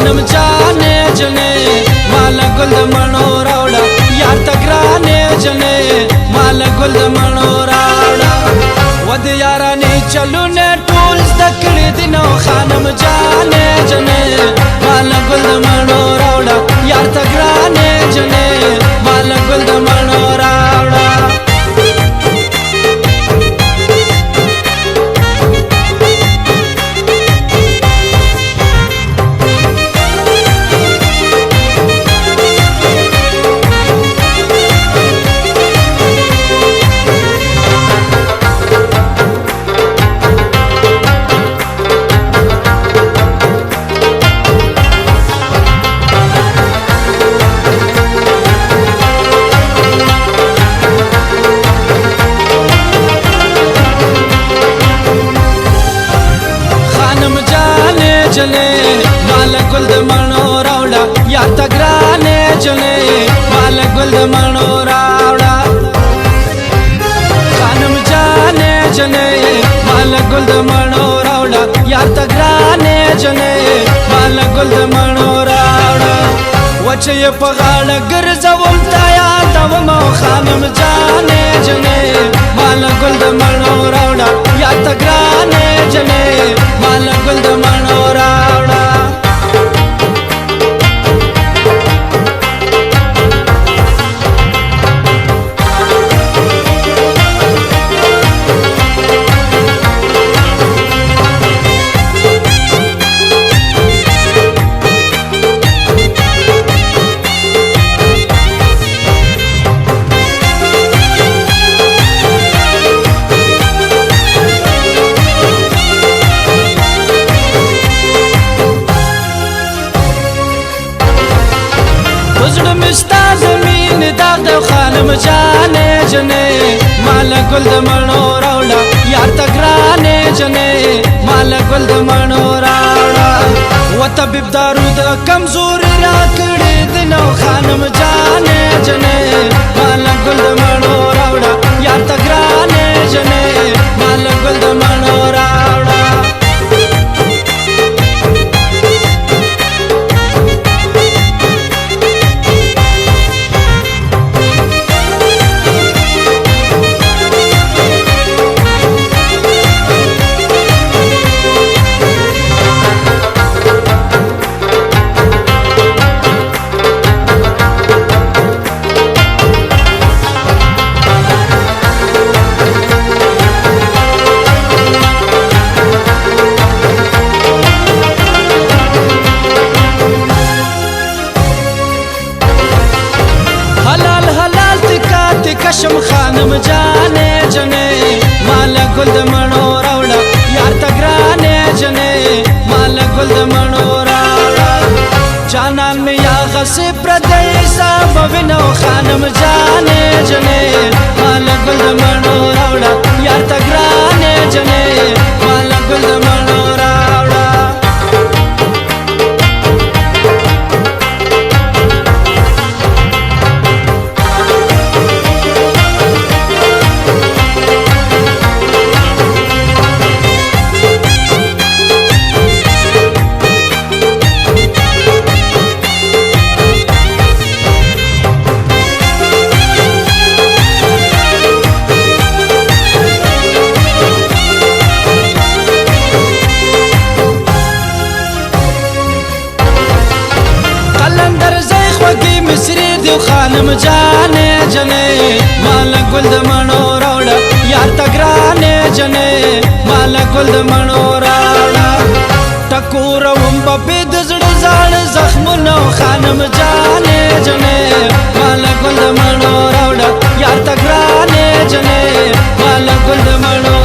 خانم جانے جنے مالا گل د مڼو راوړه یار ته ګرانې جنے مالا گل د مڼو راوړه ود یارانې چلونه ټول زده کړي دي نو خانم جانے جنے مالا گل د مڼو راوړه یار ته ګرانې جنے مالا گل د مڼو راوړه جنے مالا گل د مڼو راوړه یار ته ګرانې جنے مالا گل د مڼو راوړه خانم جانے جنے مالا گل د مڼو راوړه یار ته ګرانې جنے مالا گل د مڼو راوړه وچه یې په غاړه ګرځوم تا یادوم خانم جانے جنے مالا گل د مڼو راوړه یار ته ګرانې جنے مالا گل د مڼو راوړه زړه مې ستا د مینې داغ دی خانم جانے جنے مالا گل د مڼو راوړه یار ته ګرانې جنے مالا گل د مڼو راوړه و طبیب دارو د کمزوري راکړې دي نو خانم جانے جنے مالا گل د مڼو راوړه یار ته ګرانې جنے مالا گل د مڼو راوړه کشم خانم جانے جنے مالا گل د مڼو راوړه یار ته ګرانې جنے مالا گل د مڼو راوړه جانان مې یا غصې پردی صاحب وینو خانم جانے جنے مالا گل د مڼو راوړه یار ته ګرانې جنے مالا گل د مڼو راوړه خانم جانے جنے مالا گل د مڼو راوړه یار ته ګرانې جنے مالا گل د مڼو راوړه ټکوروم به د زړه زاړه زخمونو خانم جانے جنے مالا گل د مڼو راوړه یار ته ګرانې جنے مالا گل د مڼو